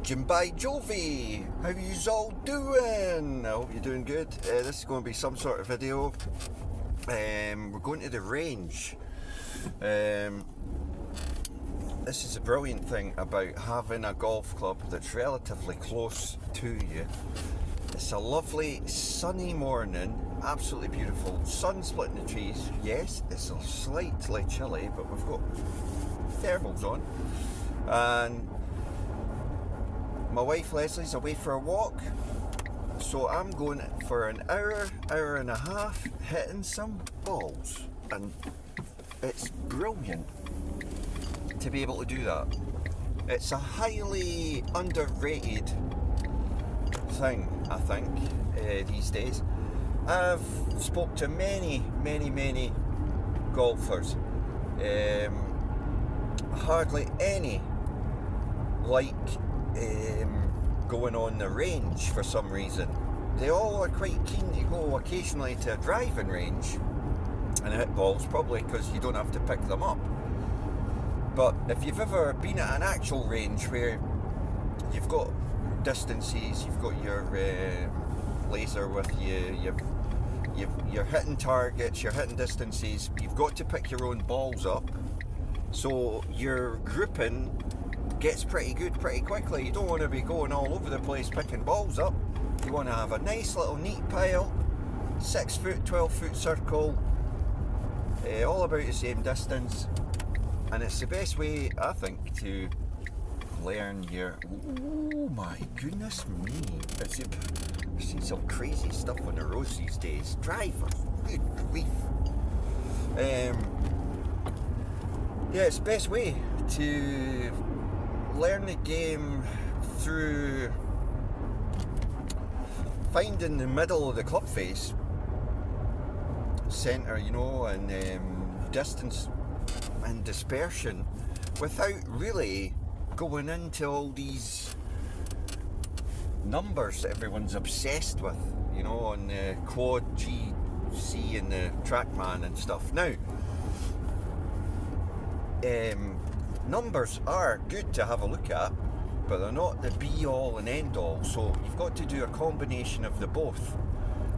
Jim by Jovi, how yous all doing? I hope you're doing good. This is going to be some sort of video. We're going to the range. This is a brilliant thing about having a golf club that's relatively close to you. It's a lovely sunny morning, absolutely beautiful, sun splitting the trees. Yes, it's a slightly chilly, but we've got thermals on. And my wife Leslie's away for a walk, so I'm going for an hour and a half hitting some balls, and it's brilliant to be able to do that. It's a highly underrated thing, I think, these days. I've spoke to many golfers, hardly any like going on the range for some reason. They all are quite keen to go occasionally to a driving range and hit balls, probably because you don't have to pick them up. But if you've ever been at an actual range where you've got distances, you've got your laser with you, you're hitting targets, you're hitting distances, you've got to pick your own balls up, so your grouping gets pretty good pretty quickly. You don't want to be going all over the place picking balls up. You want to have a nice little neat pile, 6 foot, 12 foot circle, all about the same distance, and it's the best way, I think, to learn your... Oh my goodness me, I've seen some crazy stuff on the roads these days. Drivers, good grief. Yeah, it's the best way to learn the game through finding the middle of the club face, centre, you know, and distance and dispersion, without really going into all these numbers that everyone's obsessed with, you know, on the quad GC and the TrackMan and stuff. Now, numbers are good to have a look at, but they're not the be all and end all, so you've got to do a combination of the both.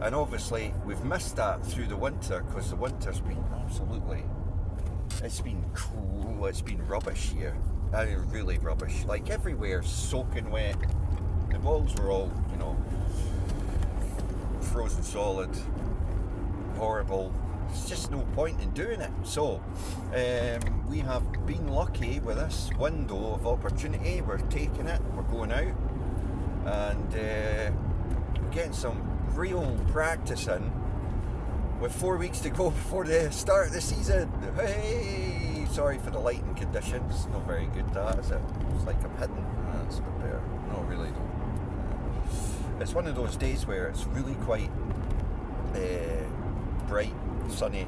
And obviously we've missed that through the winter, because the winter's been absolutely, it's been cool, it's been rubbish here. I mean, really rubbish, like everywhere soaking wet. The balls were all, you know, frozen solid, horrible. There's just no point in doing it. So we have been lucky with this window of opportunity. We're taking it, we're going out, and we're getting some real practice in with 4 weeks to go before the start of the season. Hey, sorry for the lighting conditions, not very good, that is it? It's like I'm hidden. That's a bit better. No, really don't. It's one of those days where it's really quite bright, sunny,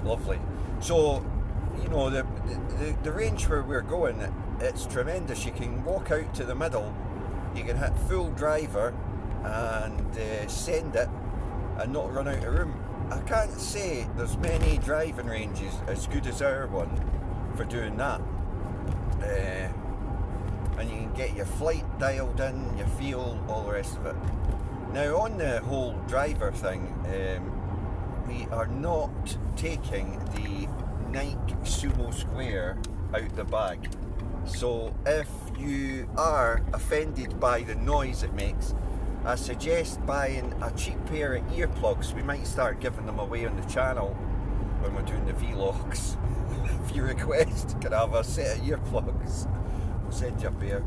lovely. So, you know, the range where we're going, it's tremendous. You can walk out to the middle, you can hit full driver and send it and not run out of room. I can't say there's many driving ranges as good as our one for doing that. And you can get your flight dialed in, your feel, all the rest of it. Now, on the whole driver thing, we are not taking the Nike Sumo Square out the bag. So if you are offended by the noise it makes, I suggest buying a cheap pair of earplugs. We might start giving them away on the channel when we're doing the vlogs. If you request, can I have a set of earplugs? We'll send you a pair.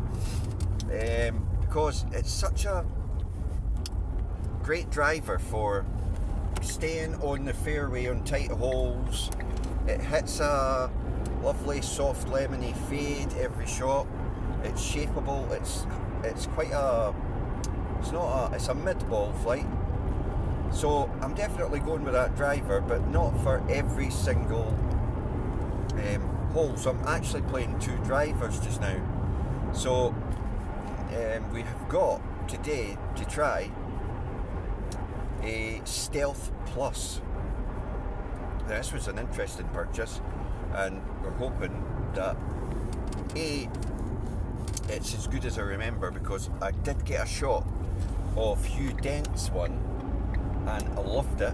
Because it's such a great driver for staying on the fairway on tight holes. It hits a lovely soft lemony fade every shot. It's shapeable. It's quite a, it's a mid-ball flight. So I'm definitely going with that driver, but not for every single hole. So I'm actually playing 2 drivers just now. So we have got today to try a Stealth Plus. Now, this was an interesting purchase, and we're hoping that A, it's as good as I remember, because I did get a shot of Hugh Dent's one and I loved it.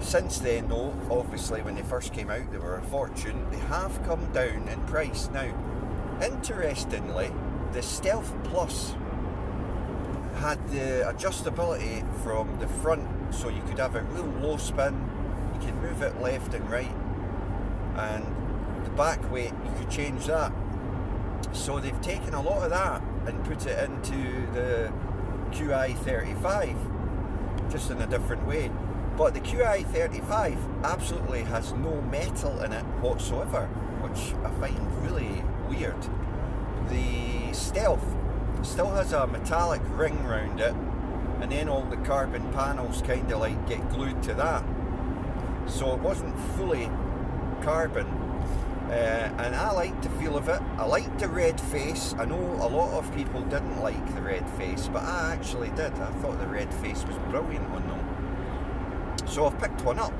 Since then though, obviously when they first came out they were a fortune. They have come down in price. Now, interestingly, the Stealth Plus had the adjustability from the front, so you could have a real low spin, you can move it left and right, and the back weight, you could change that. So they've taken a lot of that and put it into the QI35, just in a different way. But the QI35 absolutely has no metal in it whatsoever, which I find really weird. The Stealth still has a metallic ring round it, and then all the carbon panels kind of like get glued to that. So it wasn't fully carbon. And I liked the feel of it. I liked the red face. I know a lot of people didn't like the red face, but I actually did. I thought the red face was brilliant on them. So I've picked one up,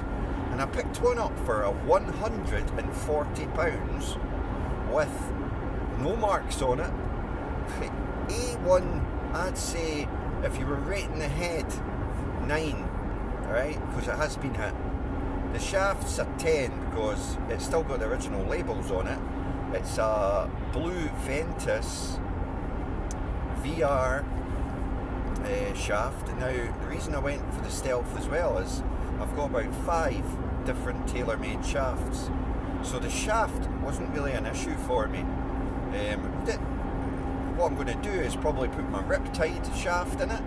and I picked one up for £140 with no marks on it. A1, I'd say, if you were rating the head, 9, alright, because it has been hit. The shaft's a 10 because it's still got the original labels on it. It's a blue Ventus VR shaft. Now, the reason I went for the Stealth as well is I've got about 5 different tailor-made shafts. So the shaft wasn't really an issue for me. What I'm going to do is probably put my Riptide shaft in it,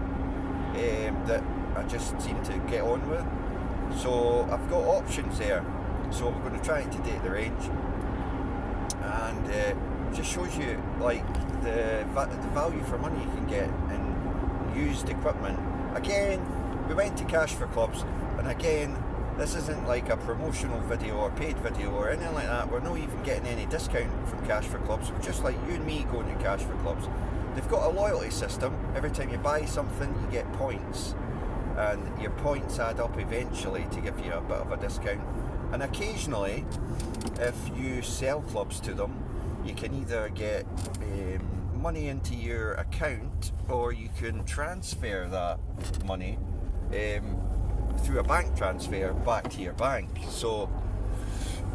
that I just seem to get on with. So I've got options there. So we're going to try it today at the range, and just shows you like the value for money you can get in used equipment. Again, we went to Cash for Clubs, and again, this isn't like a promotional video or paid video or anything like that. We're not even getting any discount from Cash for Clubs. We're just like you and me going to Cash for Clubs. They've got a loyalty system. Every time you buy something, you get points, and your points add up eventually to give you a bit of a discount. And occasionally, if you sell clubs to them, you can either get money into your account, or you can transfer that money through a bank transfer back to your bank. So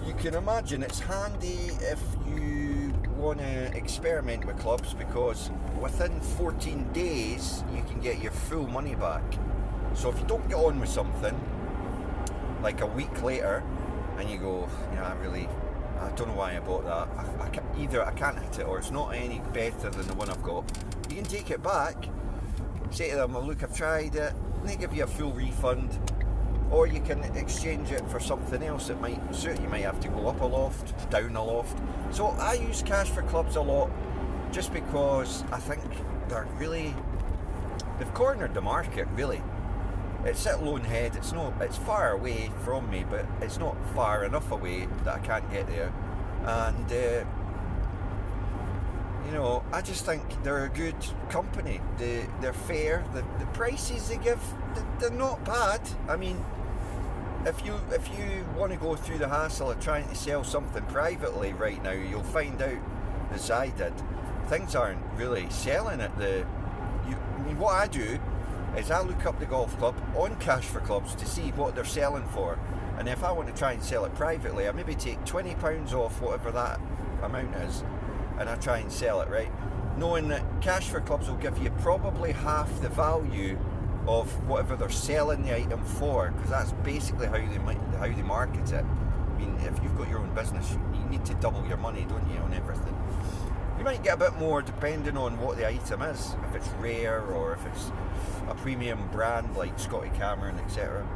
you can imagine it's handy if you want to experiment with clubs, because within 14 days you can get your full money back. So if you don't get on with something like a week later and you go, you know, I don't know why I bought that, either I can't hit it or it's not any better than the one I've got, you can take it back, say to them, well, look, I've tried it, and they give you a full refund. Or you can exchange it for something else that might suit. You might have to go up a loft, down a loft. So I use Cash for Clubs a lot, just because I think they've cornered the market, really. It's at Lone Head, it's far away from me, but it's not far enough away that I can't get there. And you know, I just think they're a good company. They're fair. The prices they give, they're not bad. I mean, if you want to go through the hassle of trying to sell something privately right now, you'll find out, as I did, things aren't really selling at I mean, what I do is I look up the golf club on Cash for Clubs to see what they're selling for, and if I want to try and sell it privately, I maybe take £20 off whatever that amount is, and I try and sell it, right? Knowing that Cash for Clubs will give you probably half the value of whatever they're selling the item for, because that's basically how they market it. I mean, if you've got your own business, you need to double your money, don't you, on everything. You might get a bit more depending on what the item is, if it's rare or if it's a premium brand like Scotty Cameron, etc.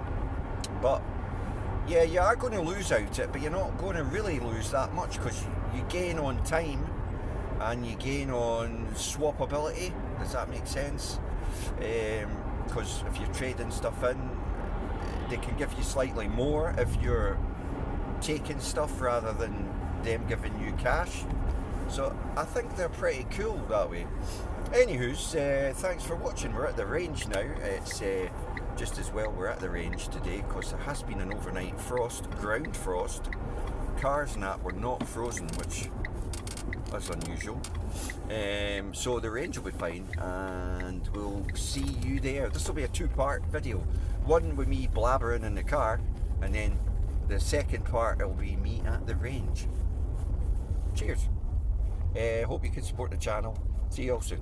But yeah, you are going to lose out it, but you're not going to really lose that much, because you gain on time and you gain on swappability. Does that make sense? Because if you're trading stuff in, they can give you slightly more if you're taking stuff rather than them giving you cash. So I think they're pretty cool that way. Anywho's, thanks for watching. We're at the range now. It's just as well we're at the range today, because there has been an overnight frost, ground frost. Cars and that were not frozen, which is unusual. So the range will be fine, and we'll see you there. This will be a two-part video. One with me blabbering in the car, and then the second part will be me at the range. Cheers. Hope you can support the channel. See you all soon.